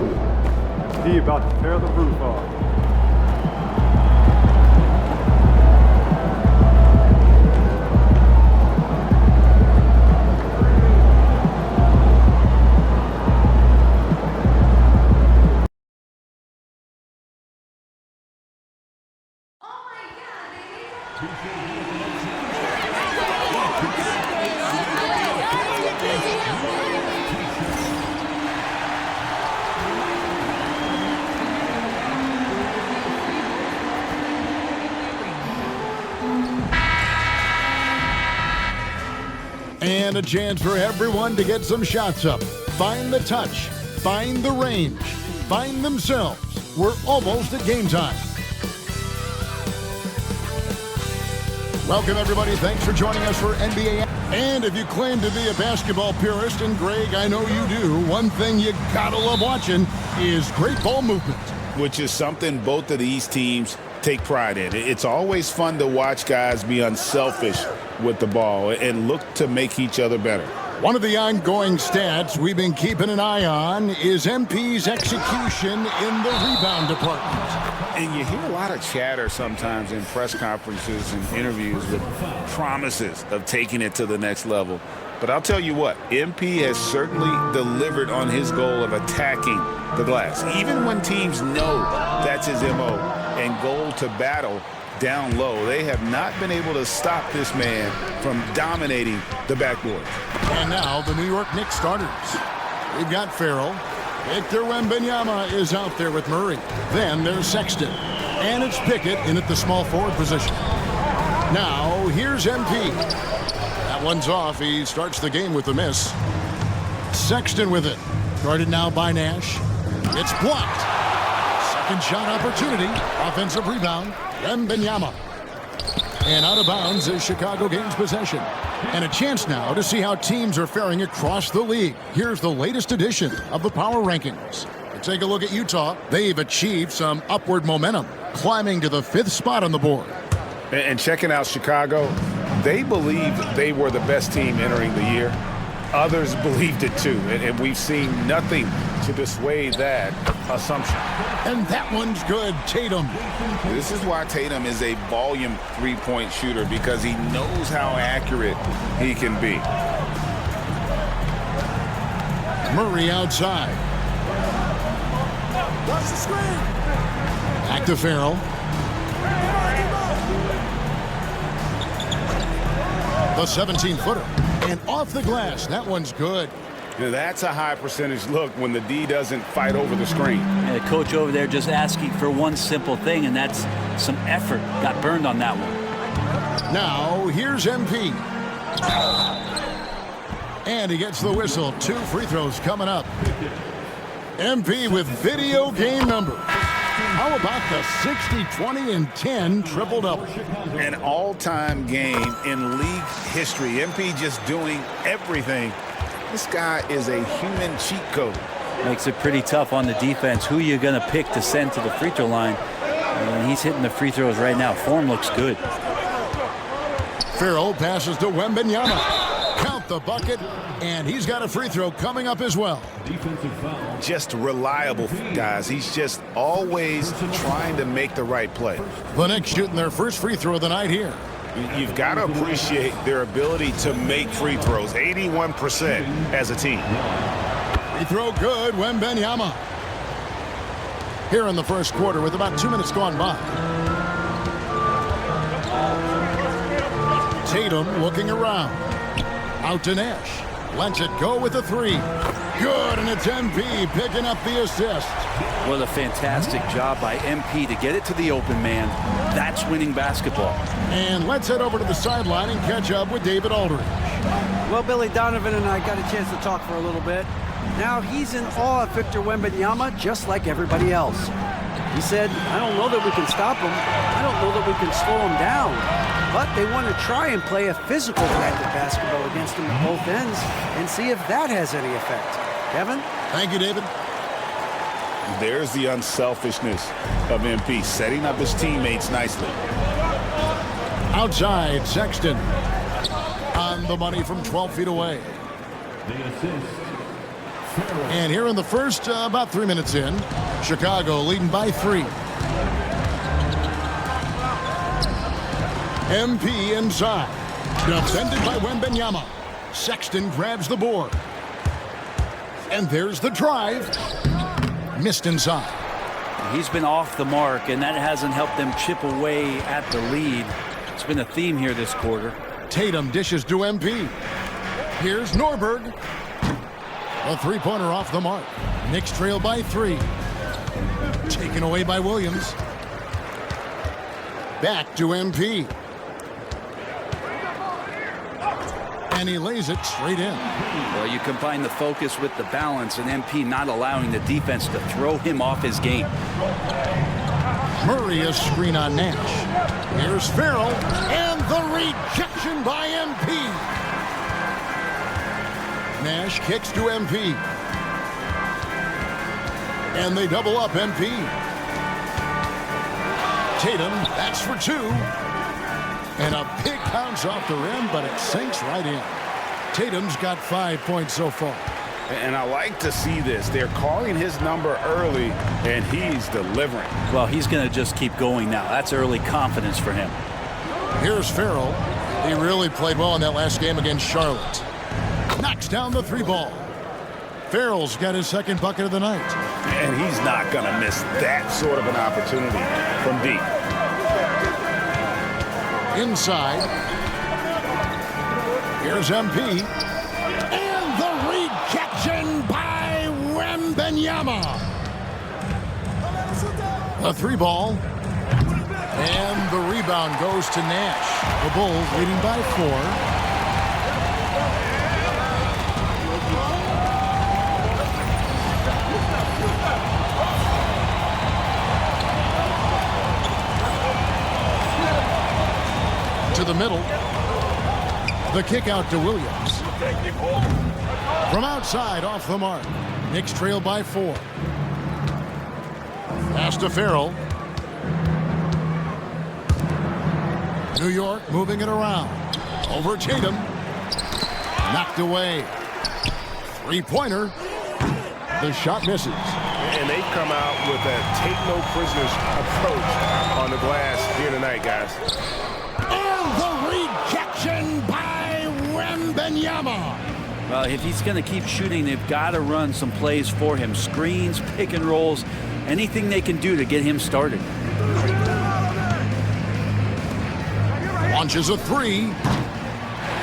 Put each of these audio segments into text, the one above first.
He about to tear the roof off. And a chance for everyone to get some shots up. Find the touch. Find the range. Find themselves. We're almost at game time. Welcome, everybody. Thanks for joining us for NBA. And if you claim to be a basketball purist, and Greg, I know you do, one thing you gotta love watching is great ball movement. Which is something both of these teams take pride in. It's always fun to watch guys be unselfish with the ball and look to make each other better. One of the ongoing stats we've been keeping an eye on is MP's execution in the rebound department. And you hear a lot of chatter sometimes in press conferences and interviews with promises of taking it to the next level. But I'll tell you what, MP has certainly delivered on his goal of attacking the glass. Even when teams know that's his MO and goal to battle down low, they have not been able to stop this man from dominating the backboard. And now the New York Knicks starters. We've got Farrell. Victor Wembanyama is out there with Murray. Then there's Sexton. And it's Pickett in at the small forward position. Now here's MP. That one's off. He starts the game with a miss. Sexton with it. Guarded now by Nash. It's blocked. Second shot opportunity. Offensive rebound. Wembanyama. And out of bounds is Chicago gains possession. And a chance now to see how teams are faring across the league. Here's the latest edition of the Power Rankings. Take a look at Utah. They've achieved some upward momentum, climbing to the 5th spot on the board. And checking out Chicago, they believed they were the best team entering the year. Others believed it too, and we've seen nothing to dissuade that assumption. And that one's good, Tatum. This is why Tatum is a volume three-point shooter, because he knows how accurate he can be. Murray outside. Watch the screen. Back to Farrell. The 17-footer. And off the glass. That one's good. That's a high percentage look when the D doesn't fight over the screen. And the coach over there just asking for one simple thing, and that's some effort. Got burned on that one. Now, here's MP. And he gets the whistle. 2 free throws coming up. MP with video game numbers. How about the 60, 20, and 10 triple-double? An all-time game in league history. MP just doing everything. This guy is a human cheat code. Makes it pretty tough on the defense. Who you going to pick to send to the free throw line? And he's hitting the free throws right now. Form looks good. Farrell passes to Wembanyama. Count the bucket, and he's got a free throw coming up as well. Just reliable, guys. He's just always trying to make the right play. The Knicks shooting their first free throw of the night here. You've got to appreciate their ability to make free throws. 81% as a team. Free throw good, Wembanyama. Here in the first quarter with about 2 minutes gone by. Tatum looking around. Out to Nash. Lets it go with a 3. Good, and it's MP picking up the assist. What a fantastic job by MP to get it to the open man. That's winning basketball. And let's head over to the sideline and catch up with David Aldridge. Well, Billy Donovan and I got a chance to talk for a little bit. Now he's in awe of Victor Wembanyama just like everybody else. He said, I don't know that we can stop him. I don't know that we can slow him down. But they want to try and play a physical brand of basketball against him at both ends and see if that has any effect. Kevin? Thank you, David. There's the unselfishness of MP, setting up his teammates nicely. Outside, Sexton. On the money from 12 feet away. And here in the first, about 3 minutes in, Chicago leading by 3. MP inside. Defended by Wembanyama. Sexton grabs the board. And there's the drive. Missed inside. He's been off the mark, and that hasn't helped them chip away at the lead. It's been a theme here this quarter. Tatum dishes to MP. Here's Norberg. A three-pointer off the mark. Knicks trail by 3. Taken away by Williams. Back to MP. And he lays it straight in. Well, you combine the focus with the balance, and MP not allowing the defense to throw him off his game. Murray a screen on Nash. Here's Farrell. And the rejection by MP. Nash kicks to MP. And they double up MP. Tatum, that's for 2. And a big bounce off the rim, but it sinks right in. Tatum's got 5 points so far. And I like to see this. They're calling his number early, and he's delivering. Well, he's going to just keep going now. That's early confidence for him. Here's Farrell. He really played well in that last game against Charlotte. Knocks down the 3-ball. Farrell's got his second bucket of the night. And he's not going to miss that sort of an opportunity from deep. Inside. Here's MP. And the rejection by Wembanyama. A 3-ball. And the rebound goes to Nash. The Bulls leading by 4. To the middle. The kick out to Williams. From outside, off the mark. Knicks trail by 4. Pass to Farrell. New York moving it around. Over Tatum. Knocked away. 3-pointer. The shot misses. And they've come out with a take-no-prisoners approach on the glass here tonight, guys. Rejection by Wembanyama. Well, if he's going to keep shooting, they've got to run some plays for him. Screens, pick and rolls, anything they can do to get him started. Launches a 3.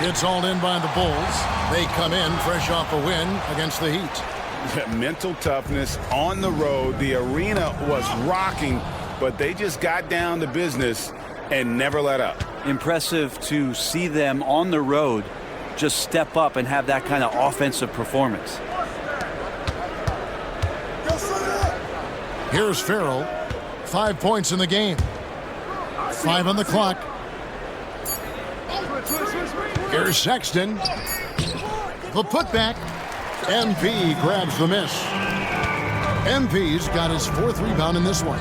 It's all in by the Bulls. They come in fresh off a win against the Heat. Mental toughness on the road. The arena was rocking, but they just got down to business and never let up. Impressive to see them on the road just step up and have that kind of offensive performance. Here's Farrell. 5 points in the game. 5 on the clock. Here's Sexton. The putback. MP grabs the miss. MP's got his 4th rebound in this one.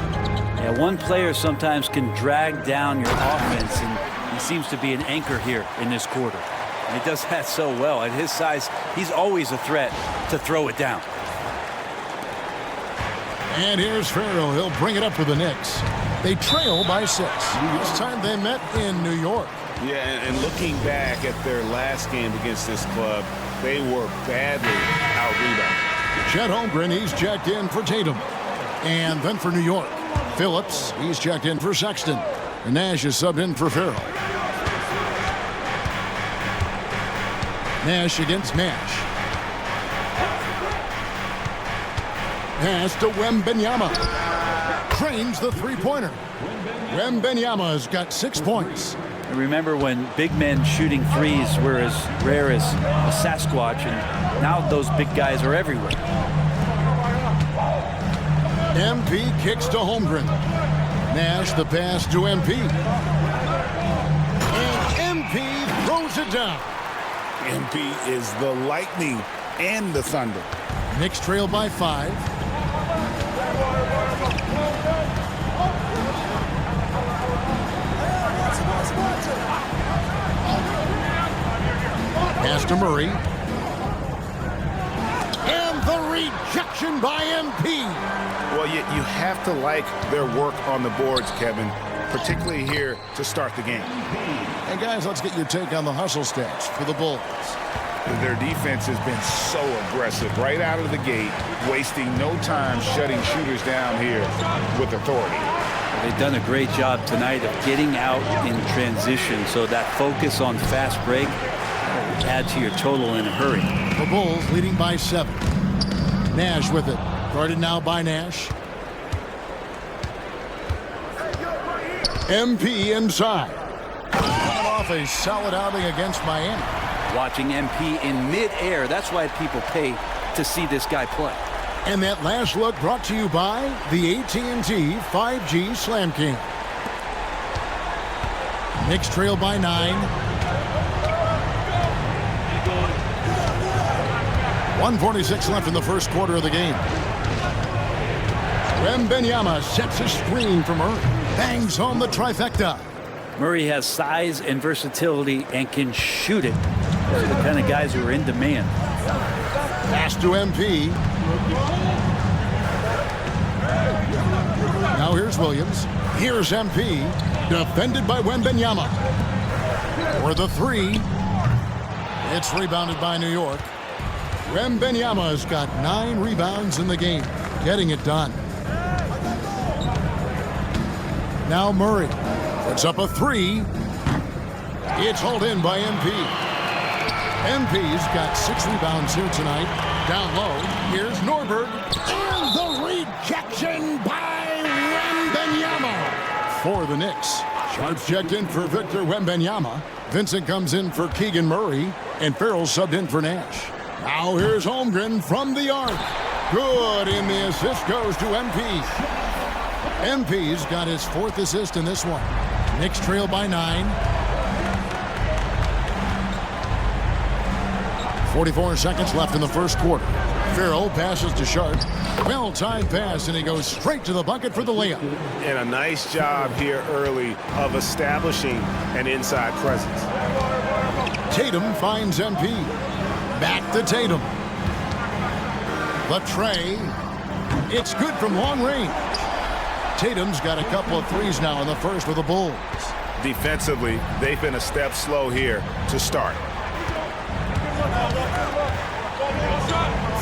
Yeah, one player sometimes can drag down your offense, and he seems to be an anchor here in this quarter. And he does that so well. At his size, he's always a threat to throw it down. And here's Farrell. He'll bring it up for the Knicks. They trail by 6. This time they met in New York. Yeah, and looking back at their last game against this club, they were badly out-rebounded. Chet Holmgren, he's checked in for Tatum. And then for New York, Phillips, he's checked in for Sexton. And Nash is subbed in for Farrell. Nash against Nash. Pass to Wembanyama. Cranes the 3-pointer. Wembanyama's got 6 points. Remember when big men shooting threes were as rare as a Sasquatch, and now those big guys are everywhere. MP kicks to Holmgren. Nash the pass to MP. And MP throws it down. MP is the lightning and the thunder. Knicks trail by 5. Pass to Murray. And the rejection by MP. Well, you have to like their work on the boards, Kevin, particularly here to start the game. And guys, let's get your take on the hustle stats for the Bulls. Their defense has been so aggressive right out of the gate, wasting no time shutting shooters down here with authority. They've done a great job tonight of getting out in transition, so that focus on fast break will add to your total in a hurry. The Bulls leading by 7. Nash with it. Guarded now by Nash. MP inside. Coming off a solid outing against Miami. Watching MP in mid-air, that's why people pay to see this guy play. And that last look brought to you by the AT&T 5G Slam King. Knicks trail by 9. 1:46 left in the first quarter of the game. Wembanyama sets a screen for Murray. Bangs home the trifecta. Murray has size and versatility and can shoot it. Those are the kind of guys who are in demand. Pass to MP. Now here's Williams. Here's MP. Defended by Wembanyama. For the 3. It's rebounded by New York. Wembanyama's got 9 rebounds in the game. Getting it done. Now Murray puts up a 3. It's hauled in by MP. MP's got 6 rebounds here tonight. Down low, here's Norberg. And the rejection by Wembanyama for the Knicks. Sharps checked in for Victor Wembanyama. Vincent comes in for Keegan Murray. And Farrell subbed in for Nash. Now here's Holmgren from the arc. Good, and the assist goes to MP. MP's got his 4th assist in this one. Knicks trail by 9. 44 seconds left in the first quarter. Farrell passes to Sharp. Well-timed pass, and he goes straight to the bucket for the layup. And a nice job here early of establishing an inside presence. Tatum finds MP. Back to Tatum. The tray. It's good from long range. Tatum's got a couple of threes now in the first with the Bulls. Defensively, they've been a step slow here to start.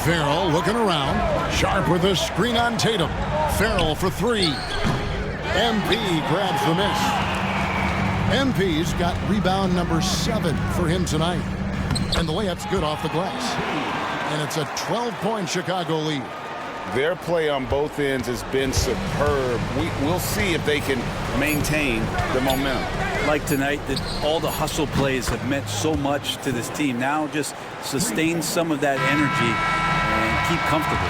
Farrell looking around. Sharp with a screen on Tatum. Farrell for 3. MP grabs the miss. MP's got rebound number 7 for him tonight. And the layup's good off the glass. And it's a 12-point Chicago lead. Their play on both ends has been superb. We'll see if they can maintain the momentum. Like tonight, that all the hustle plays have meant so much to this team. Now just sustain some of that energy and keep comfortable.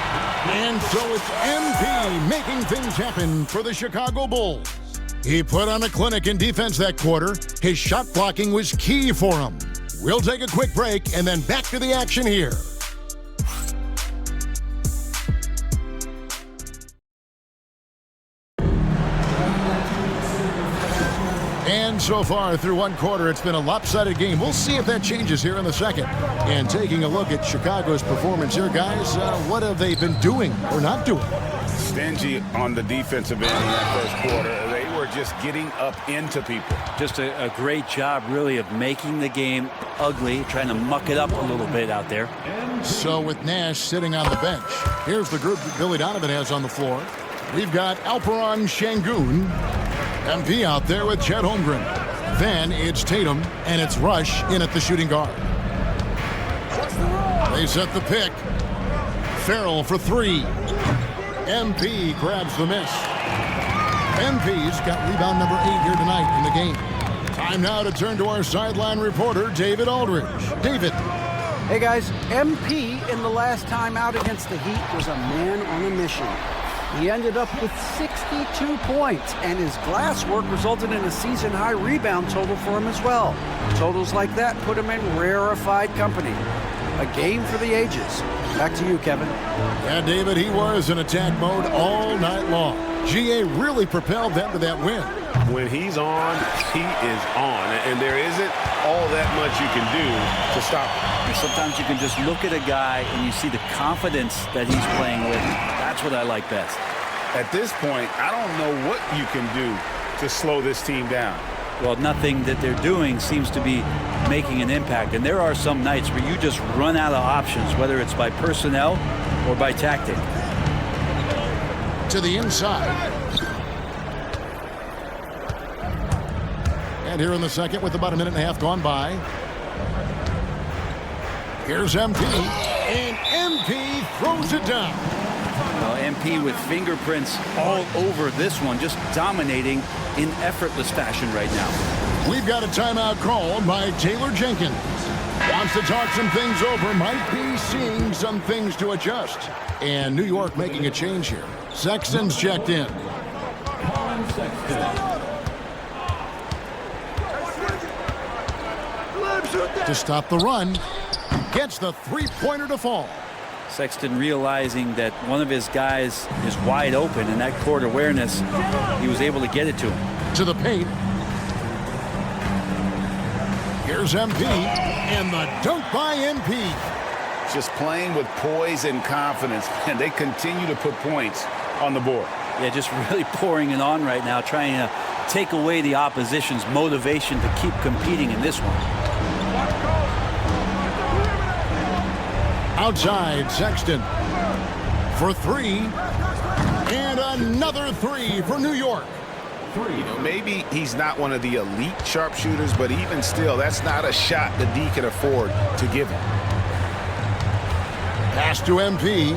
And so it's MP making things happen for the Chicago Bulls. He put on a clinic in defense that quarter. His shot blocking was key for him. We'll take a quick break and then back to the action here. And so far through one quarter, it's been a lopsided game. We'll see if that changes here in the second. And taking a look at Chicago's performance here, guys, what have they been doing or not doing? Stingy on the defensive end in that first quarter. They were just getting up into people. Just a great job, really, of making the game ugly, trying to muck it up a little bit out there. So with Nash sitting on the bench, here's the group that Billy Donovan has on the floor. We've got Alperon Şengün, MP out there with Chet Holmgren. Then it's Tatum, and it's Rush in at the shooting guard. They set the pick. Farrell for 3. MP grabs the miss. MP's got rebound number 8 here tonight in the game. Time now to turn to our sideline reporter, David Aldridge. David. Hey guys, MP in the last time out against the Heat was a man on a mission. He ended up with 62 points, and his glass work resulted in a season-high rebound total for him as well. Totals like that put him in rarefied company. A game for the ages. Back to you, Kevin. Yeah, David, he was in attack mode all night long. GA really propelled them to that win. When he's on, he is on. And there isn't all that much you can do to stop him. And sometimes you can just look at a guy and you see the confidence that he's playing with. That's what I like best. At this point, I don't know what you can do to slow this team down. Well, nothing that they're doing seems to be making an impact. And there are some nights where you just run out of options, whether it's by personnel or by tactic. To the inside. And here in the second with about a minute and a half gone by. Here's MP. And MP throws it down. Well, MP with fingerprints all over this one, just dominating in effortless fashion right now. We've got a timeout called by Taylor Jenkins. Wants to talk some things over, might be seeing some things to adjust. And New York making a change here. Sexton's checked in. To stop the run, gets the three-pointer to fall. Sexton realizing that one of his guys is wide open, and that court awareness, he was able to get it to him. To the paint. Here's MP, and the dunk by MP. Just playing with poise and confidence, and they continue to put points on the board. Yeah, just really pouring it on right now, trying to take away the opposition's motivation to keep competing in this one. Outside, Sexton for three, and another three for New York. You know, maybe he's not one of the elite sharpshooters, but even still, that's not a shot that D can afford to give him. Pass to MP.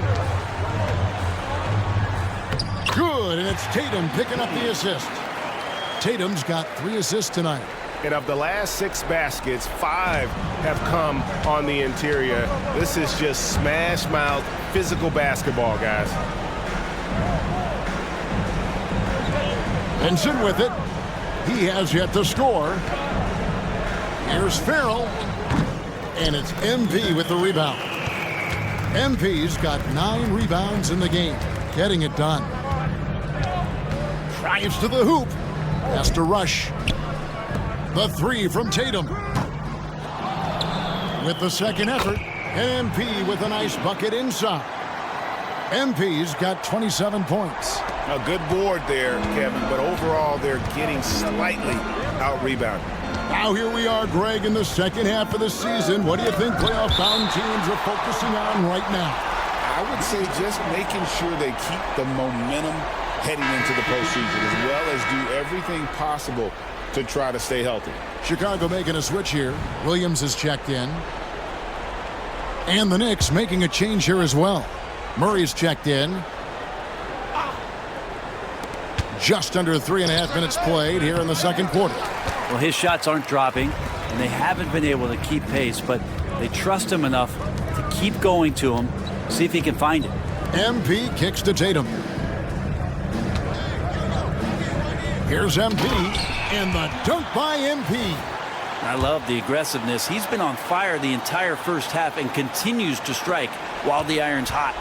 Good, and it's Tatum picking up the assist. Tatum's got 3 assists tonight. And of the last 6 baskets, 5 have come on the interior. This is just smash-mouth, physical basketball, guys. Vincent with it. He has yet to score. Here's Farrell. And it's MP with the rebound. MP's got 9 rebounds in the game. Getting it done. Drives to the hoop. Has to rush. The 3 from Tatum. With the second effort, and MP with a nice bucket inside. MP's got 27 points. A good board there, Kevin, but overall they're getting slightly out-rebounded. Now here we are, Greg, in the second half of the season. What do you think playoff-bound teams are focusing on right now? I would say just making sure they keep the momentum heading into the postseason, as well as do everything possible to try to stay healthy. Chicago making a switch here. Williams is checked in. And the Knicks making a change here as well. Murray's checked in. Just under 3.5 minutes played here in the second quarter. Well, his shots aren't dropping, and they haven't been able to keep pace, but they trust him enough to keep going to him, see if he can find it. MP kicks to Tatum. Here's MP, and the dunk by MP. I love the aggressiveness. He's been on fire the entire first half and continues to strike while the iron's hot.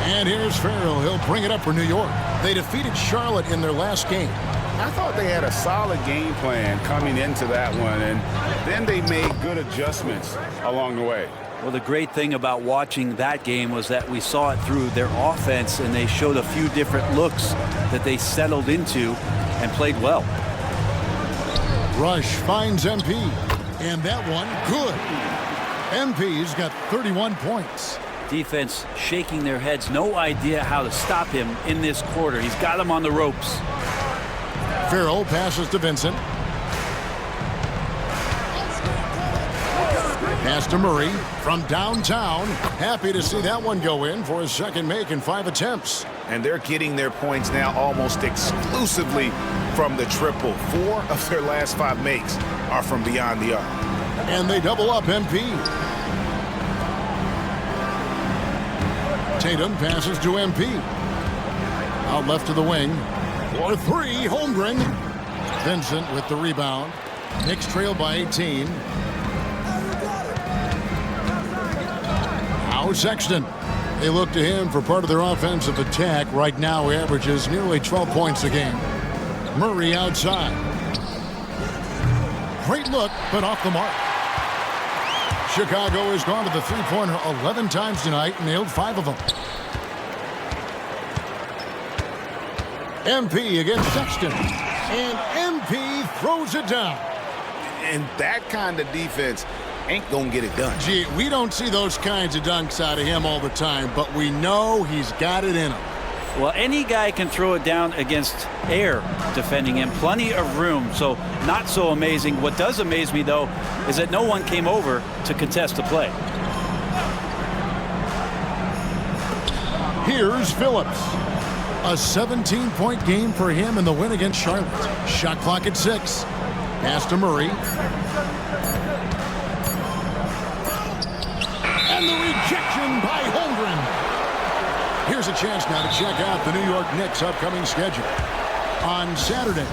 And here's Farrell. He'll bring it up for New York. They defeated Charlotte in their last game. I thought they had a solid game plan coming into that one, and then they made good adjustments along the way. Well, the great thing about watching that game was that we saw it through their offense, and they showed a few different looks that they settled into and played well. Rush finds MP, and that one good. MP's got 31 points. Defense shaking their heads, no idea how to stop him in this quarter. He's got him on the ropes. Farrell passes to Vincent. Pass to Murray from downtown. Happy to see that one go in for his second make in 5 attempts. And they're getting their points now almost exclusively from the triple. 4 of their last 5 makes are from beyond the arc. And they double up MP. Tatum passes to MP. Out left to the wing. For 3, Holmgren. Vincent with the rebound. Knicks trail by 18. Now Sexton. They look to him for part of their offensive attack. Right now, he averages nearly 12 points a game. Murray outside. Great look, but off the mark. Chicago has gone to the three-pointer 11 times tonight and nailed 5 of them. MP against Sexton. And MP throws it down. And that kind of defense ain't gonna get it done. Gee, we don't see those kinds of dunks out of him all the time, but we know he's got it in him. Well, any guy can throw it down against air defending him. Plenty of room, so not so amazing. What does amaze me, though, is that no one came over to contest the play. Here's Phillips. A 17-point game for him in the win against Charlotte. Shot clock at 6. Pass to Murray. And the rejection by Holmgren. Here's a chance now to check out the New York Knicks' upcoming schedule. On Saturday,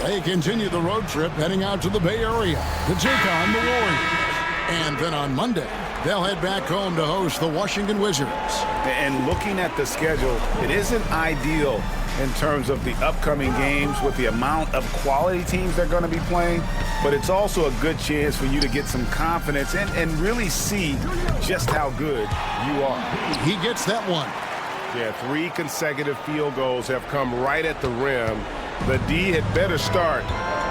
they continue the road trip heading out to the Bay Area to take on the Warriors. And then on Monday, they'll head back home to host the Washington Wizards. And looking at the schedule, it isn't ideal in terms of the upcoming games with the amount of quality teams they're going to be playing, but it's also a good chance for you to get some confidence and really see just how good you are. He gets that one. Yeah, 3 consecutive field goals have come right at the rim. The D had better start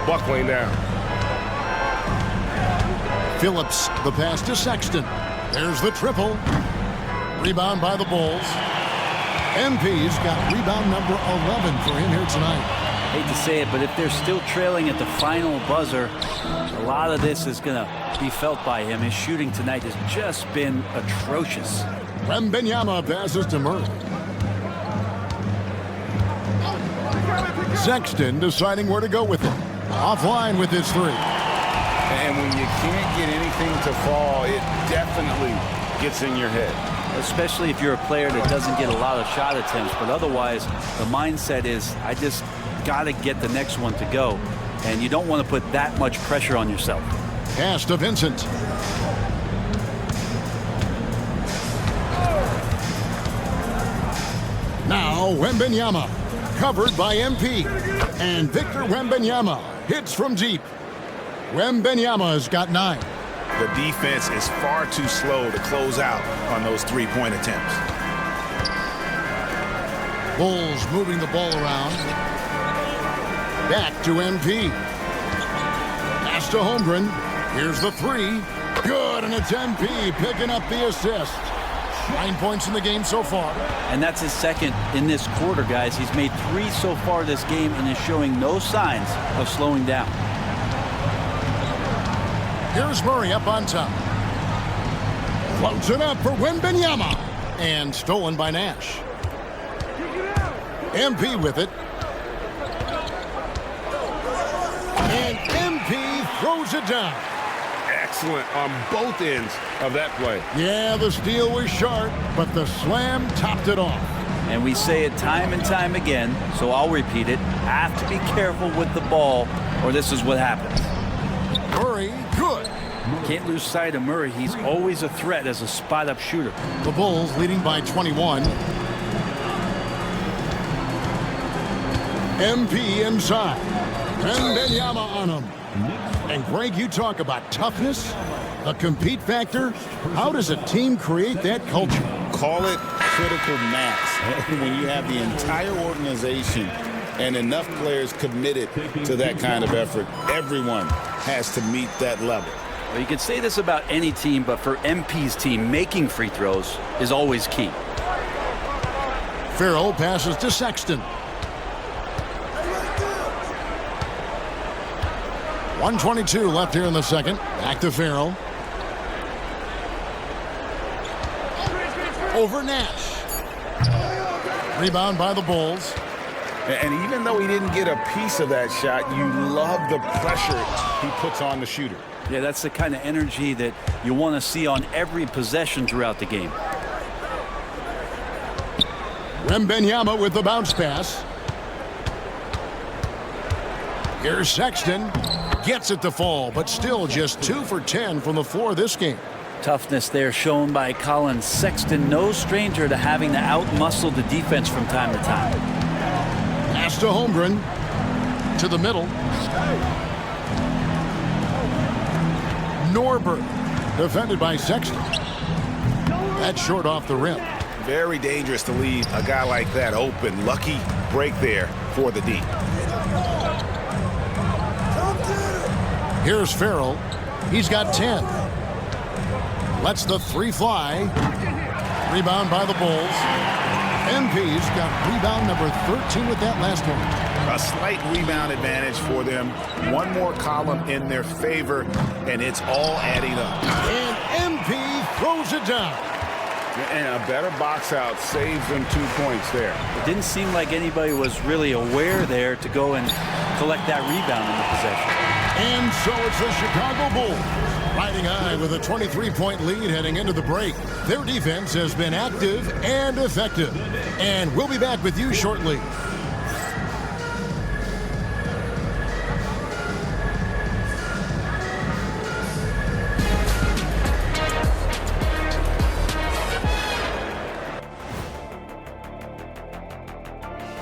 buckling down. Phillips, the pass to Sexton. There's the triple. Rebound by the Bulls. MP's got rebound number 11 for him here tonight. Hate to say it, but if they're still trailing at the final buzzer, a lot of this is going to be felt by him. His shooting tonight has just been atrocious. Wembanyama passes to Murray. Sexton deciding where to go with it. Offline with his 3. And when you can't get anything to fall, it definitely gets in your head. Especially if you're a player that doesn't get a lot of shot attempts, but otherwise the mindset is I just got to get the next one to go, and you don't want to put that much pressure on yourself. Pass to Vincent. Now Wembanyama, covered by MP, and Victor Wembanyama hits from deep. Wembanyama's got 9. The defense is far too slow to close out on those three-point attempts. Bulls moving the ball around. Back to MP. Pass to Holmgren. Here's the 3. Good, and it's MP picking up the assist. 9 points in the game so far. And that's his second in this quarter, guys. He's made 3 so far this game and is showing no signs of slowing down. Here's Murray up on top. Floats it up for Wembanyama. And stolen by Nash. MP with it. And MP throws it down. Excellent on both ends of that play. Yeah, the steal was sharp, but the slam topped it off. And we say it time and time again, so I'll repeat it. Have to be careful with the ball, or this is what happens. Murray, good. Can't lose sight of Murray. He's always a threat as a spot-up shooter. The Bulls leading by 21. MP inside. Wembanyama on him. And Greg, you talk about toughness, the compete factor. How does a team create that culture? Call it critical mass. When you have the entire organization and enough players committed to that kind of effort, everyone has to meet that level. Well, you could say this about any team, but for MP's team, making free throws is always key. Farrell passes to Sexton. 1:22 left here in the second. Back to Farrell. Over Nash. Rebound by the Bulls. And even though he didn't get a piece of that shot, you love the pressure he puts on the shooter. Yeah, that's the kind of energy that you want to see on every possession throughout the game. Wembanyama with the bounce pass. Here's Sexton. Gets it to fall, but still just 2 for 10 from the floor this game. Toughness there shown by Colin Sexton. No stranger to having to outmuscle the defense from time to time. Pass to Holmgren. To the middle. Norbert, defended by Sexton. That's short off the rim. Very dangerous to leave a guy like that open. Lucky break there for the D. Here's Farrell. He's got 10. Lets the three fly. Rebound by the Bulls. MP's got rebound number 13 with that last one. A slight rebound advantage for them. One more column in their favor, and it's all adding up. And MP throws it down. And a better box out saves them 2 points there. It didn't seem like anybody was really aware there to go and collect that rebound in the possession. And so it's the Chicago Bulls riding high with a 23-point lead heading into the break. Their defense has been active and effective. And we'll be back with you shortly.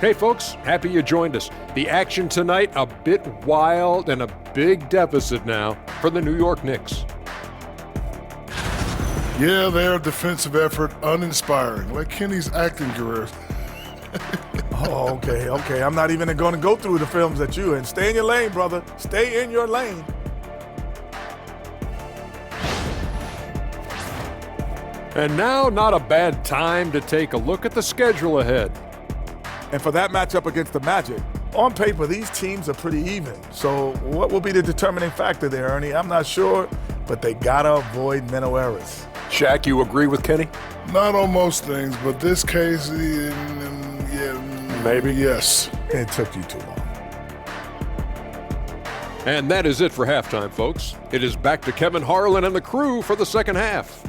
Hey folks, happy you joined us. The action tonight, a bit wild and a big deficit now for the New York Knicks. Yeah, their defensive effort uninspiring, like Kenny's acting career. Oh, okay. I'm not even going to go through the films that you in. Stay in your lane, brother. Stay in your lane. And now, not a bad time to take a look at the schedule ahead. And for that matchup against the Magic, on paper, these teams are pretty even. So what will be the determining factor there, Ernie? I'm not sure, but they got to avoid mental errors. Shaq, you agree with Kenny? Not on most things, but this case, Maybe. Yes. It took you too long. And that is it for halftime, folks. It is back to Kevin Harlan and the crew for the second half.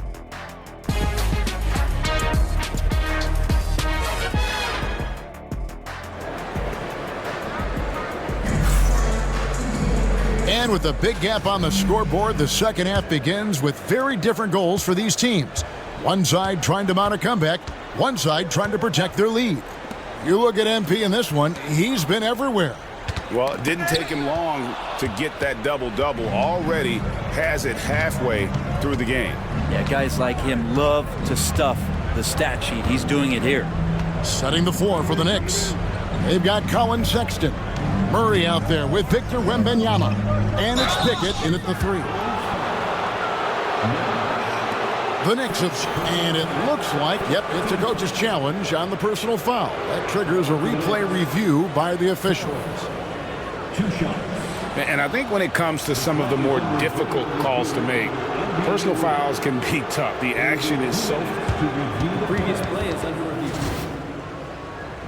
And with a big gap on the scoreboard, the second half begins with very different goals for these teams. One side trying to mount a comeback, one side trying to protect their lead. You look at MP in this one, he's been everywhere. Well, it didn't take him long to get that double-double. Already has it halfway through the game. Yeah, guys like him love to stuff the stat sheet. He's doing it here. Setting the floor for the Knicks. They've got Colin Sexton. Murray out there with Victor Wembanyama. And it's Pickett in at the three. The Knicks and it looks like, it's a coach's challenge on the personal foul. That triggers a replay review by the officials. 2 shots. And I think when it comes to some of the more difficult calls to make, personal fouls can be tough. The action is so... Previous play is under review.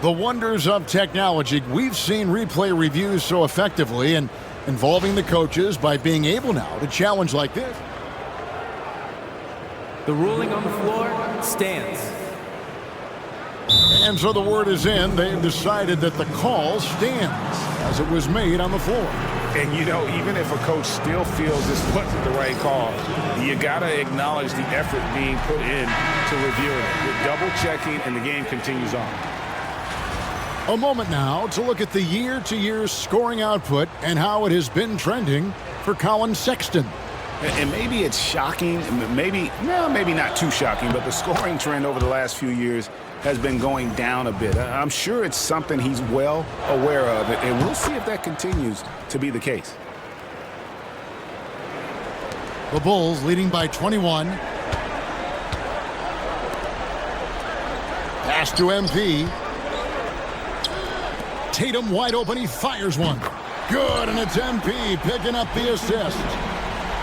The wonders of technology. We've seen replay reviews so effectively and involving the coaches by being able now to challenge like this. The ruling on the floor stands. And so the word is in. They've decided that the call stands as it was made on the floor. And, you know, even if a coach still feels this wasn't the right call, you got to acknowledge the effort being put in to reviewing it. You're double-checking, and the game continues on. A moment now to look at the year-to-year scoring output and how it has been trending for Colin Sexton. And maybe it's shocking, maybe not too shocking, but the scoring trend over the last few years has been going down a bit. I'm sure it's something he's well aware of, and we'll see if that continues to be the case. The Bulls leading by 21. Pass to MP. Tatum wide open, he fires one. Good, and it's MP picking up the assist.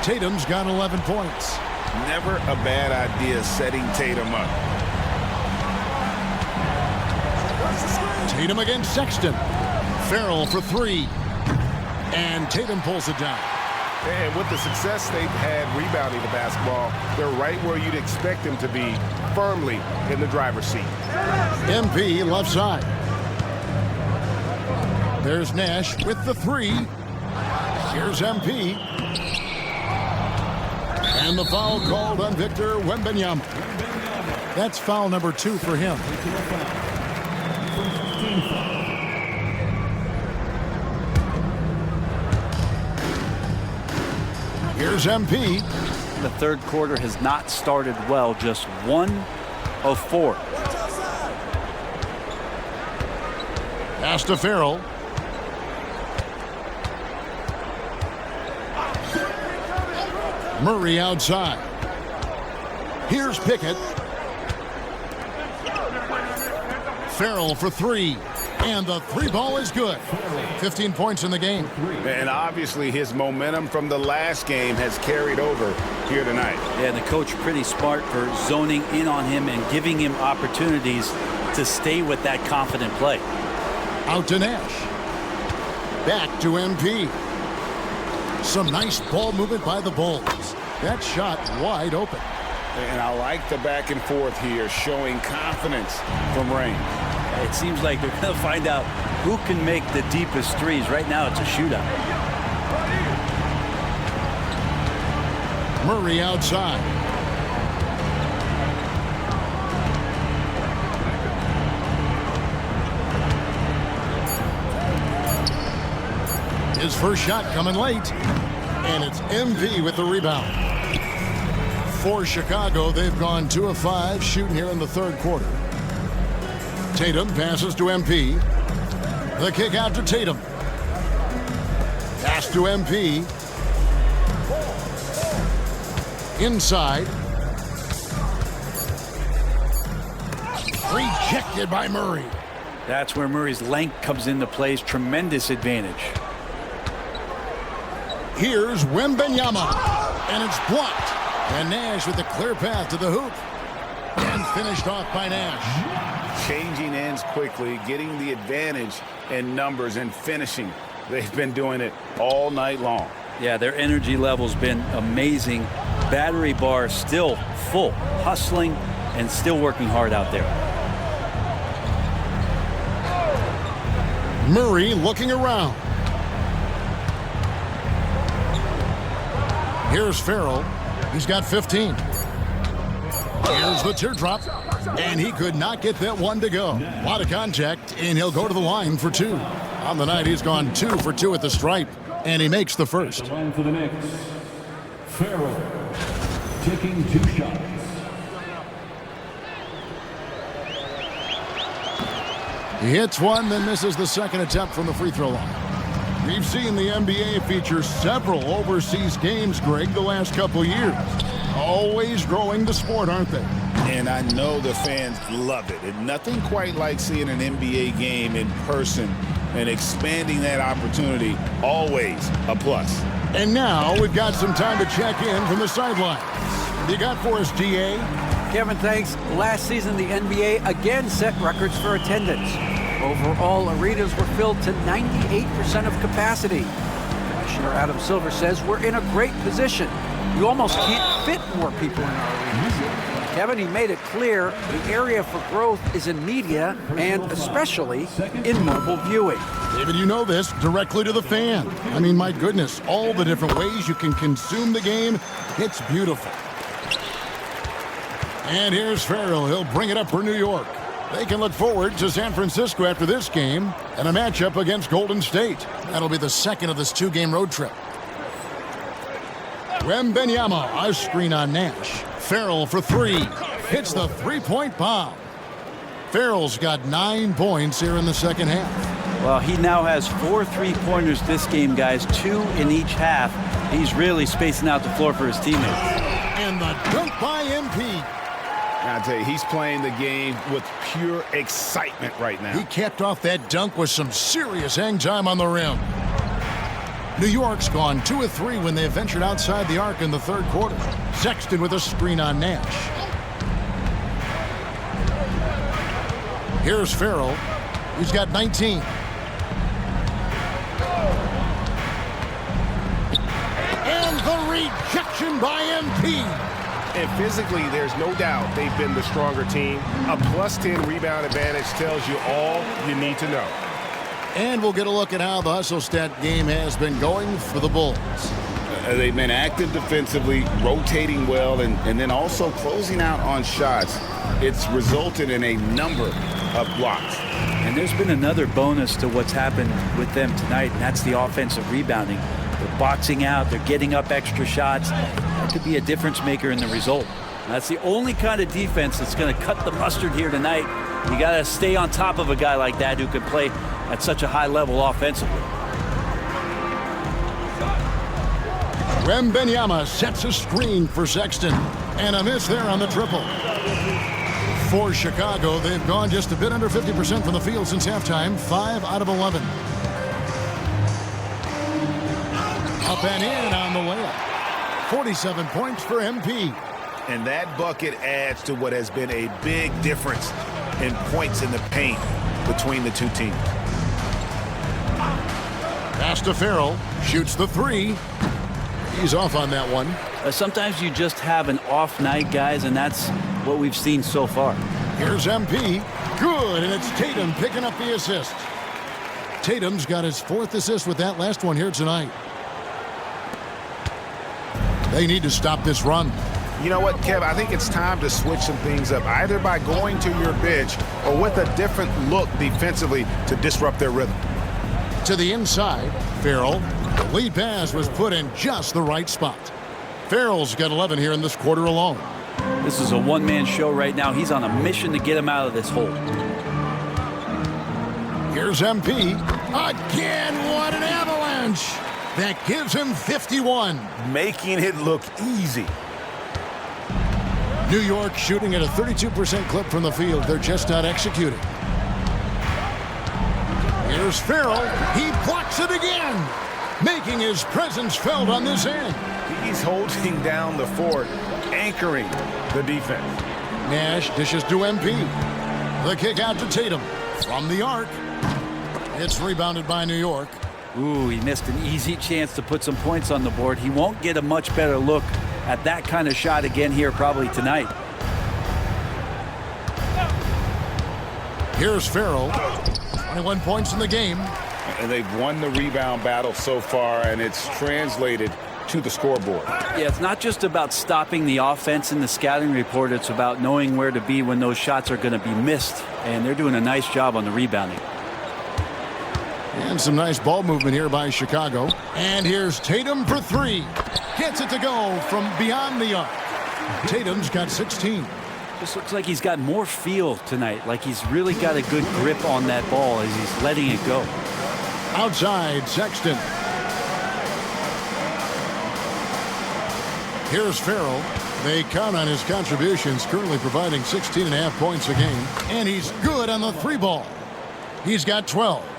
Tatum's got 11 points. Never a bad idea setting Tatum up. Tatum against Sexton. Farrell for three. And Tatum pulls it down. And with the success they've had rebounding the basketball, they're right where you'd expect them to be, firmly in the driver's seat. MP left side. There's Nash with the three. Here's MP. And the foul called on Victor Wembanyama. That's foul number 2 for him. Here's MP. The third quarter has not started well, just 1 of 4. Pass to Farrell. Murray outside. Here's Pickett. Farrell for 3. And the 3 ball is good. 15 points in the game. And obviously his momentum from the last game has carried over here tonight. Yeah, and the coach pretty smart for zoning in on him and giving him opportunities to stay with that confident play. Out to Nash. Back to MP. Some nice ball movement by the Bulls. That shot wide open. And I like the back and forth here, showing confidence from Rain. It seems like they're going to find out who can make the deepest threes. Right now, it's a shootout. Murray outside. His first shot coming late. And it's MV with the rebound. For Chicago, they've gone 2 of 5 shooting here in the third quarter. Tatum passes to MP. The kick out to Tatum. Pass to MP. Inside. Rejected by Murray. That's where Murray's length comes into play. Tremendous advantage. Here's Wembanyama. And it's blocked. And Nash with the clear path to the hoop. And finished off by Nash. Changing ends quickly, getting the advantage in numbers and finishing. They've been doing it all night long. Yeah, their energy level's been amazing. Battery bar still full, hustling and still working hard out there. Murray looking around. Here's Farrell. He's got 15. Here's the teardrop. And he could not get that one to go. A lot of contact, and he'll go to the line for 2. On the night, he's gone 2 for 2 at the stripe, and he makes the first. The line for the Knicks. Farrell taking 2 shots. He hits one, then misses the second attempt from the free throw line. We've seen the NBA feature several overseas games, Greg, the last couple years. Always growing the sport, aren't they? And I know the fans love it. And nothing quite like seeing an NBA game in person and expanding that opportunity, always a plus. And now we've got some time to check in from the sideline. What do you got for us, DA? Kevin, thanks. Last season, the NBA again set records for attendance. Overall, arenas were filled to 98% of capacity. Commissioner Adam Silver says we're in a great position. You almost can't fit more people in our arenas. Kevin, he made it clear the area for growth is in media and especially in mobile viewing. David, you know this, directly to the fan. I mean, my goodness, all the different ways you can consume the game, it's beautiful. And here's Farrell. He'll bring it up for New York. They can look forward to San Francisco after this game and a matchup against Golden State. That'll be the second of this 2-game road trip. Wembanyama, a screen on Nash. Farrell for 3. Hits the 3-point bomb. Farrell's got 9 points here in the second half. Well, he now has 4 3-pointers this game, guys, 2 in each half. He's really spacing out the floor for his teammates. And the dunk by MP. I tell you, he's playing the game with pure excitement right now. He capped off that dunk with some serious hang time on the rim. New York's gone 2 of 3 when they ventured outside the arc in the third quarter. Sexton with a screen on Nash. Here's Farrell. He's got 19. And the rejection by MP. And physically, there's no doubt they've been the stronger team. A +10 rebound advantage tells you all you need to know. And we'll get a look at how the hustle stat game has been going for the Bulls. They've been active defensively, rotating well, and then also closing out on shots. It's resulted in a number of blocks. And there's been another bonus to what's happened with them tonight, and that's the offensive rebounding. They're boxing out. They're getting up extra shots. That could be a difference maker in the result. And that's the only kind of defense that's going to cut the mustard here tonight. You got to stay on top of a guy like that who can play at such a high level offensively. Wembanyama sets a screen for Sexton. And a miss there on the triple. For Chicago, they've gone just a bit under 50% from the field since halftime. 5 out of 11. Up and in on the layup. 47 points for MP. And that bucket adds to what has been a big difference in points in the paint between the two teams. Pass to Farrell. Shoots the three. He's off on that one. Sometimes you just have an off night, guys, and that's what we've seen so far. Here's MP. Good, and it's Tatum picking up the assist. Tatum's got his 4th assist with that last one here tonight. They need to stop this run. You know what, Kev? I think it's time to switch some things up, either by going to your bench or with a different look defensively to disrupt their rhythm. To the inside, Farrell. The lead pass was put in just the right spot. Farrell's got 11 here in this quarter alone. This is a one-man show right now. He's on a mission to get him out of this hole. Here's MP. Again, what an avalanche! That gives him 51. Making it look easy. New York shooting at a 32% clip from the field. They're just not executing. Here's Farrell. He blocks it again, making his presence felt on this end. He's holding down the fort, anchoring the defense. Nash dishes to MP. The kick out to Tatum from the arc. It's rebounded by New York. Ooh, he missed an easy chance to put some points on the board. He won't get a much better look at that kind of shot again here probably tonight. Here's Farrell. 21 points in the game. And they've won the rebound battle so far, and it's translated to the scoreboard. Yeah, it's not just about stopping the offense in the scouting report. It's about knowing where to be when those shots are going to be missed. And they're doing a nice job on the rebounding. And some nice ball movement here by Chicago. And here's Tatum for three. Gets it to go from beyond the arc. Tatum's got 16. Just looks like he's got more feel tonight. Like he's really got a good grip on that ball as he's letting it go. Outside, Sexton. Here's Farrell. They count on his contributions, currently providing 16.5 points a game. And he's good on the three ball. He's got 12.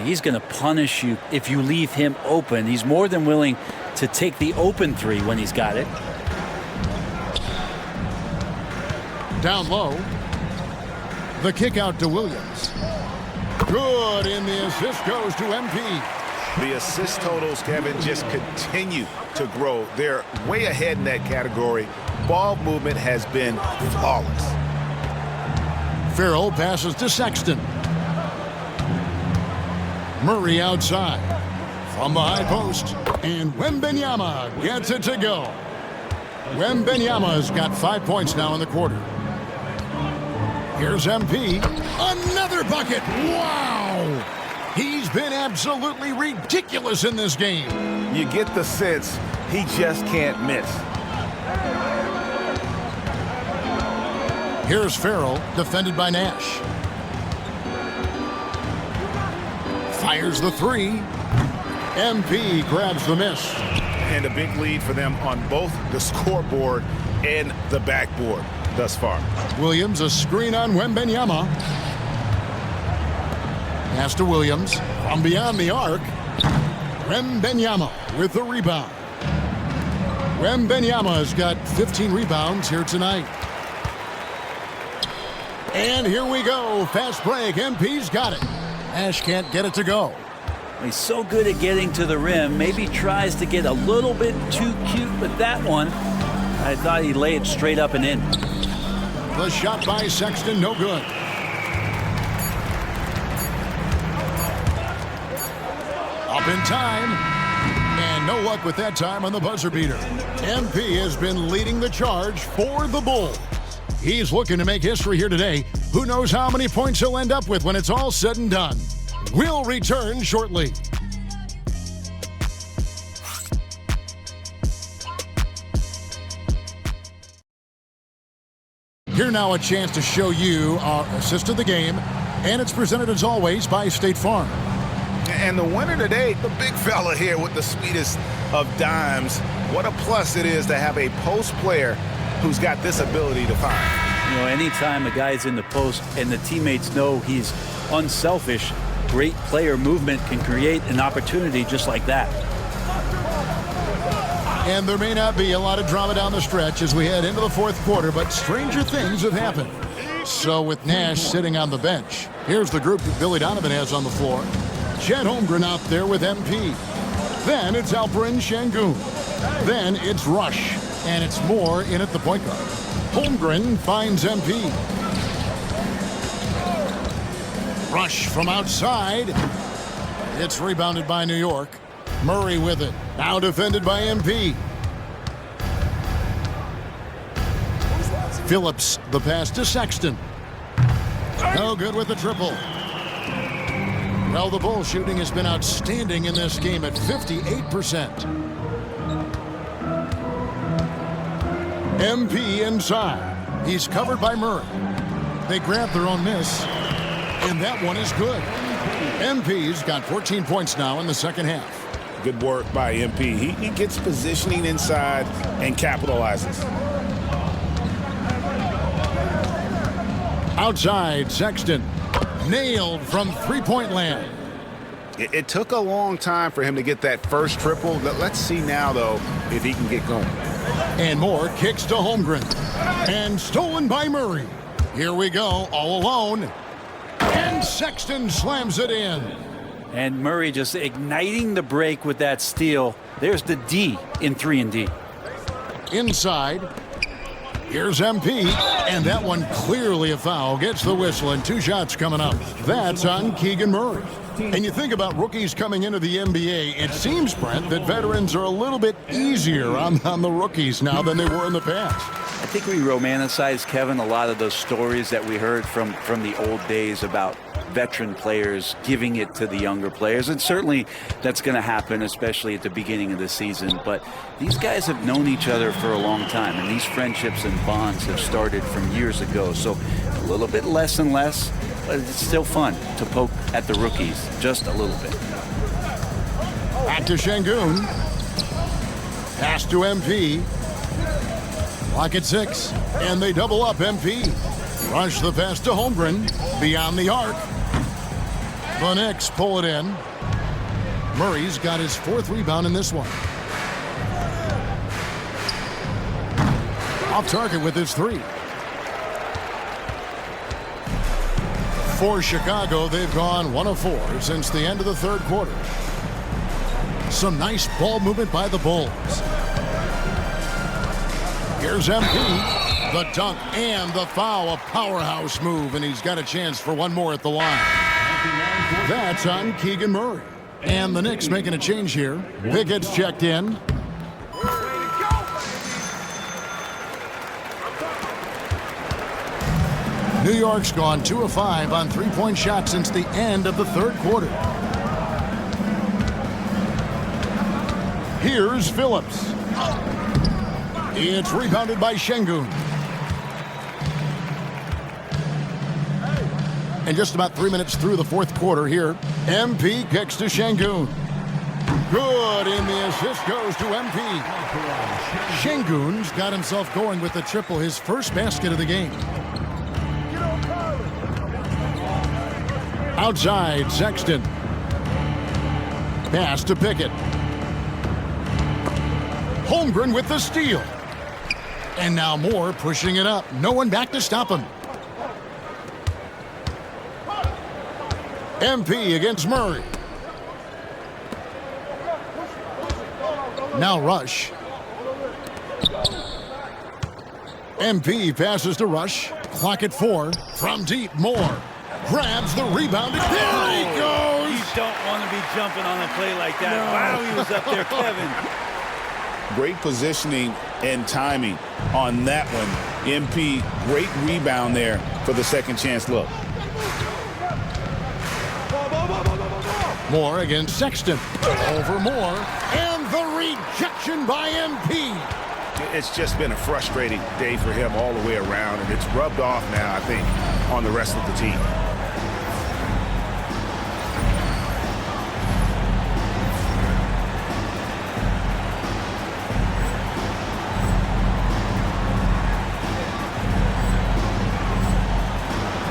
He's going to punish you if you leave him open. He's more than willing to take the open three when he's got it. Down low. The kick out to Williams. Good, and the assist goes to MP. The assist totals, Kevin, just continue to grow. They're way ahead in that category. Ball movement has been flawless. Farrell passes to Sexton. Murray outside. From the high post. And Wembanyama gets it to go. Wembanyama's got 5 points now in the quarter. Here's MP. Another bucket. Wow! He's been absolutely ridiculous in this game. You get the sense he just can't miss. Here's Farrell, defended by Nash. Fires the three. MP grabs the miss. And a big lead for them on both the scoreboard and the backboard thus far. Williams, a screen on Wembanyama. Pass to Williams from beyond the arc. Wembanyama with the rebound. Wembanyama's got 15 rebounds here tonight. And here we go. Fast break. MP's got it. Nash can't get it to go. He's so good at getting to the rim. Maybe tries to get a little bit too cute with that one. I thought he'd lay it straight up and in. The shot by Sexton, no good. Up in time. And no luck with that time on the buzzer beater. MP has been leading the charge for the Bulls. He's looking to make history here today. Who knows how many points he'll end up with when it's all said and done. We'll return shortly. Here now a chance to show you our assist of the game, and it's presented as always by State Farm. And the winner today, the big fella here with the sweetest of dimes. What a plus it is to have a post player who's got this ability to find. You know, anytime a guy's in the post and the teammates know he's unselfish, great player movement can create an opportunity just like that. And there may not be a lot of drama down the stretch as we head into the fourth quarter, but stranger things have happened. So with Nash sitting on the bench, here's the group that Billy Donovan has on the floor. Chet Holmgren out there with MP. Then it's Alperen Sengun. Then it's Rush. And it's Moore in at the point guard. Holmgren finds MP. Rush from outside. It's rebounded by New York. Murray with it. Now defended by MP. Phillips, the pass to Sexton. No good with the triple. Well, the ball shooting has been outstanding in this game at 58%. MP inside. He's covered by Murray. They grab their own miss, and that one is good. MP's got 14 points now in the second half. Good work by MP. He gets positioning inside and capitalizes. Outside, Sexton. Nailed from three-point land. It took a long time for him to get that first triple. Let's see now, though, if he can get going. And Moore kicks to Holmgren. And stolen by Murray. Here we go, all alone. And Sexton slams it in. And Murray just igniting the break with that steal. There's the D in 3-and-D. Inside. Here's MP, and that one clearly a foul. Gets the whistle, and 2 shots coming up. That's on Keegan Murray. And you think about rookies coming into the NBA, it seems, Brent, that veterans are a little bit easier on the rookies now than they were in the past. I think we romanticize, Kevin, a lot of those stories that we heard from the old days about veteran players giving it to the younger players. And certainly that's going to happen, especially at the beginning of the season. But these guys have known each other for a long time, and these friendships and bonds have started from years ago. So a little bit less and less, but it's still fun to poke at the rookies just a little bit. Back to Sengun. Pass to MP. Clock at 6, and they double up MP. Rush the pass to Holmgren. Beyond the arc. The Knicks pull it in. Murray's got his 4th rebound in this one. Off target with his 3. For Chicago, they've gone 1 of 4 since the end of the third quarter. Some nice ball movement by the Bulls. Here's MP, the dunk and the foul, a powerhouse move, and he's got a chance for one more at the line. That's on Keegan Murray. And the Knicks making a change here. Pickett's checked in. New York's gone 2 of 5 on 3-point shots since the end of the third quarter. Here's Phillips. It's rebounded by Sengun. And just about 3 minutes through the fourth quarter here, MP kicks to Sengun. Good, and the assist goes to MP. Sengun's got himself going with the triple, his first basket of the game. Outside, Sexton. Pass to Pickett. Holmgren with the steal. And now Moore pushing it up. No one back to stop him. MP against Murray. Now Rush. MP passes to Rush. Clock at 4. From deep, Moore grabs the rebound. There he goes! You don't want to be jumping on a play like that. No. Wow, he was up there, Kevin. Great positioning and timing on that one. MP, great rebound there for the second chance look. Moore against Sexton. Over Moore. And the rejection by MP. It's just been a frustrating day for him all the way around, and it's rubbed off now, I think, on the rest of the team.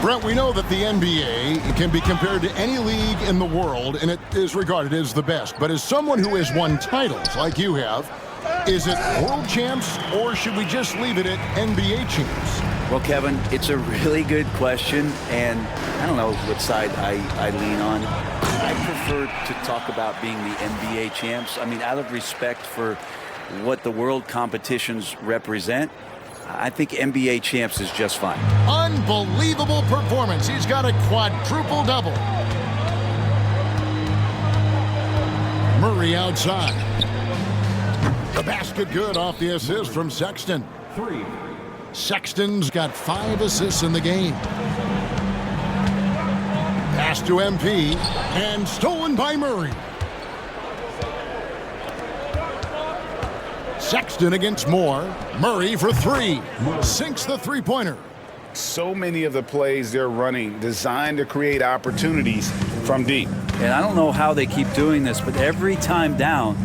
Brent, we know that the NBA can be compared to any league in the world, and it is regarded as the best. But as someone who has won titles like you have, is it world champs, or should we just leave it at NBA champs? Well, Kevin, it's a really good question, and I don't know what side I lean on. I prefer to talk about being the NBA champs. I mean, out of respect for what the world competitions represent, I think NBA champs is just fine. Unbelievable performance. He's got a quadruple double. Murray outside. The basket good off the assist from Sexton. 3. Sexton's got 5 assists in the game. Pass to MP and stolen by Murray. Sexton against Moore. Murray for 3. Sinks the three-pointer. So many of the plays they're running designed to create opportunities from deep. And I don't know how they keep doing this, but every time down,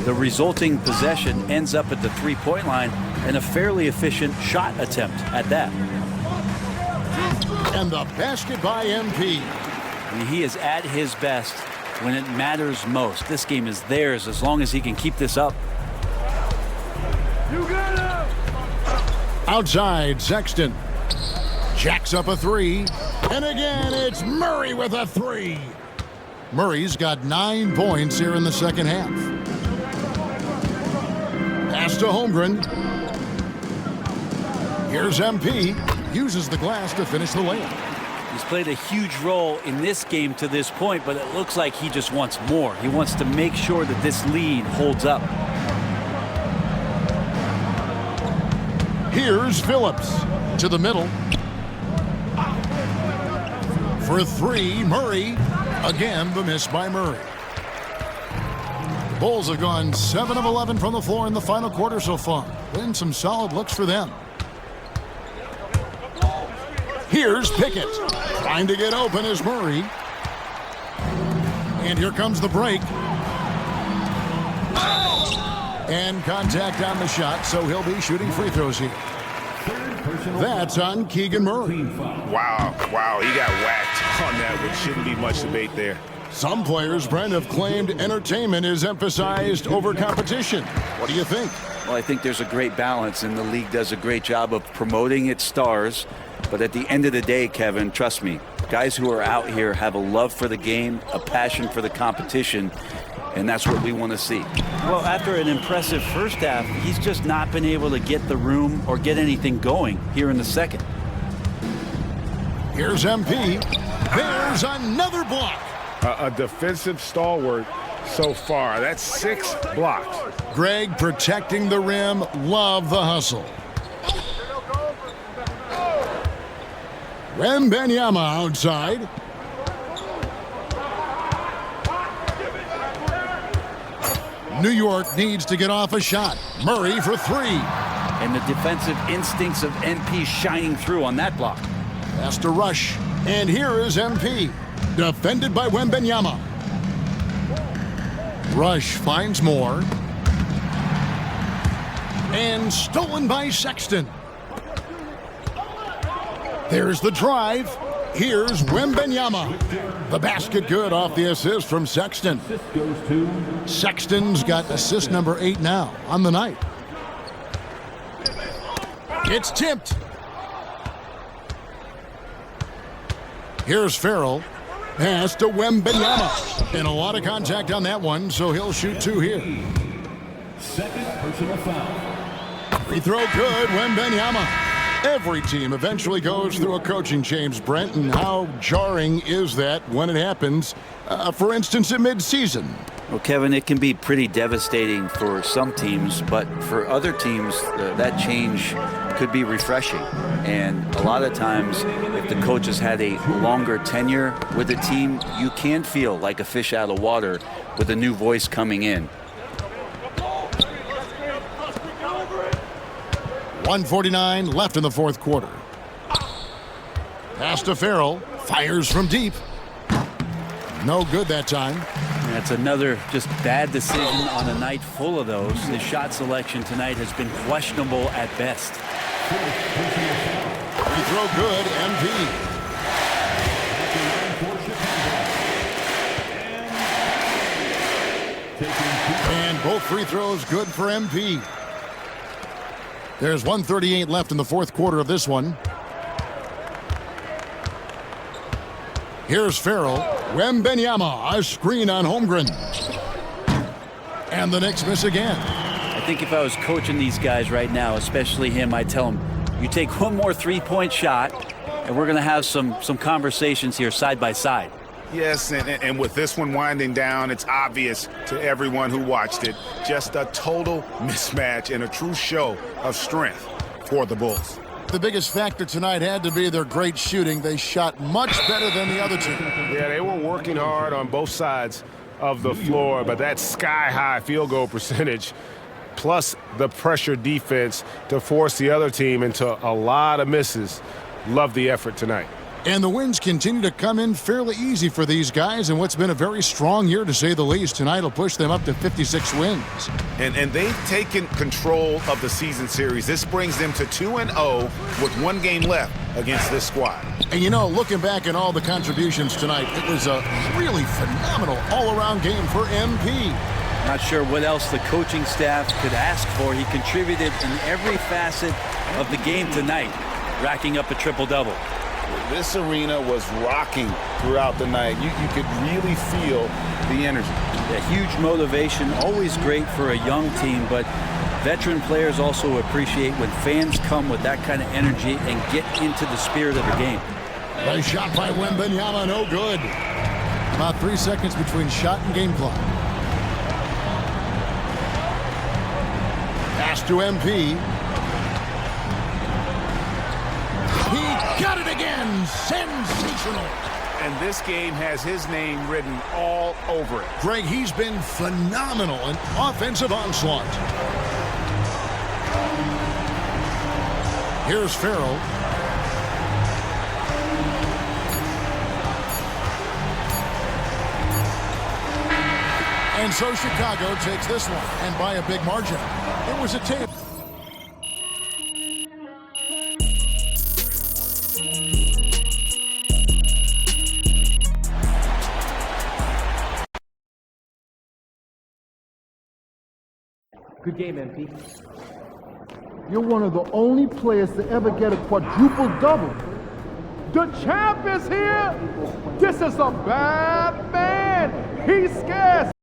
the resulting possession ends up at the three-point line and a fairly efficient shot attempt at that. And the basket by MP. I mean, he is at his best when it matters most. This game is theirs as long as he can keep this up. Outside, Sexton. Jacks up a 3. And again, it's Murray with a 3. Murray's got 9 points here in the second half. Pass to Holmgren. Here's MP. Uses the glass to finish the layup. He's played a huge role in this game to this point, but it looks like he just wants more. He wants to make sure that this lead holds up. Here's Phillips to the middle. For 3, Murray. Again, the miss by Murray. Bulls have gone 7 of 11 from the floor in the final quarter so far. Been some solid looks for them. Here's Pickett. Trying to get open is Murray. And here comes the break. And contact on the shot, so he'll be shooting free throws here. That's on Keegan Murray. Wow, he got whacked on that, which shouldn't be much debate there. Some players, Brent, have claimed entertainment is emphasized over competition. What do you think? Well, I think there's a great balance, and the league does a great job of promoting its stars. But at the end of the day, Kevin, trust me, guys who are out here have a love for the game, a passion for the competition, and that's what we want to see. Well, after an impressive first half, he's just not been able to get the room or get anything going here in the second. Here's MP. There's another block. A defensive stalwart so far. That's 6 blocks. Greg protecting the rim. Love the hustle. Wembanyama outside. New York needs to get off a shot. Murray for 3. And the defensive instincts of MP shining through on that block. Has to rush. And here is MP. Defended by Wembanyama. Rush finds Moore. And stolen by Sexton. There's the drive. Here's Wembanyama. The basket good off the assist from Sexton. Sexton's got assist number 8 now on the night. It's tipped. Here's Farrell. Pass to Wembanyama. And a lot of contact on that one, so he'll shoot 2 here. Second personal foul. Free throw good, Wembanyama. Every team eventually goes through a coaching change, Brent, and how jarring is that when it happens, for instance, in midseason? Well, Kevin, it can be pretty devastating for some teams, but for other teams, that change could be refreshing. And a lot of times, if the coach has had a longer tenure with the team, you can feel like a fish out of water with a new voice coming in. 1:49 left in the fourth quarter. Pass to Farrell. Fires from deep. No good that time. That's another just bad decision on a night full of those. His shot selection tonight has been questionable at best. Free throw good, MP. And both free throws good for MP. There's 1:38 left in the fourth quarter of this one. Here's Farrell. Wembanyama, a screen on Holmgren. And the Knicks miss again. I think if I was coaching these guys right now, especially him, I'd tell him, you take one more three-point shot, and we're going to have some conversations here side by side. Yes, and with this one winding down, it's obvious to everyone who watched it. Just a total mismatch and a true show of strength for the Bulls. The biggest factor tonight had to be their great shooting. They shot much better than the other two. Yeah, they were working hard on both sides of the floor, but that sky-high field goal percentage plus the pressure defense to force the other team into a lot of misses. Love the effort tonight. And the wins continue to come in fairly easy for these guys in what's been a very strong year, to say the least. Tonight will push them up to 56 wins. And they've taken control of the season series. This brings them to 2-0 with one game left against this squad. And, you know, looking back at all the contributions tonight, it was a really phenomenal all-around game for MP. Not sure what else the coaching staff could ask for. He contributed in every facet of the game tonight, racking up a triple-double. This arena was rocking throughout the night. You could really feel the energy. A huge motivation, always great for a young team, but veteran players also appreciate when fans come with that kind of energy and get into the spirit of the game. Nice shot by Wembanyama, no good. About 3 seconds between shot and game clock. Pass to MP. He got it again! Sensational! And this game has his name written all over it. Greg, he's been phenomenal in offensive onslaught. Here's Farrell. And so Chicago takes this one, and by a big margin. It was a tape. Good game, MP. You're one of the only players to ever get a quadruple-double. The champ is here. This is a bad man. He's scarce.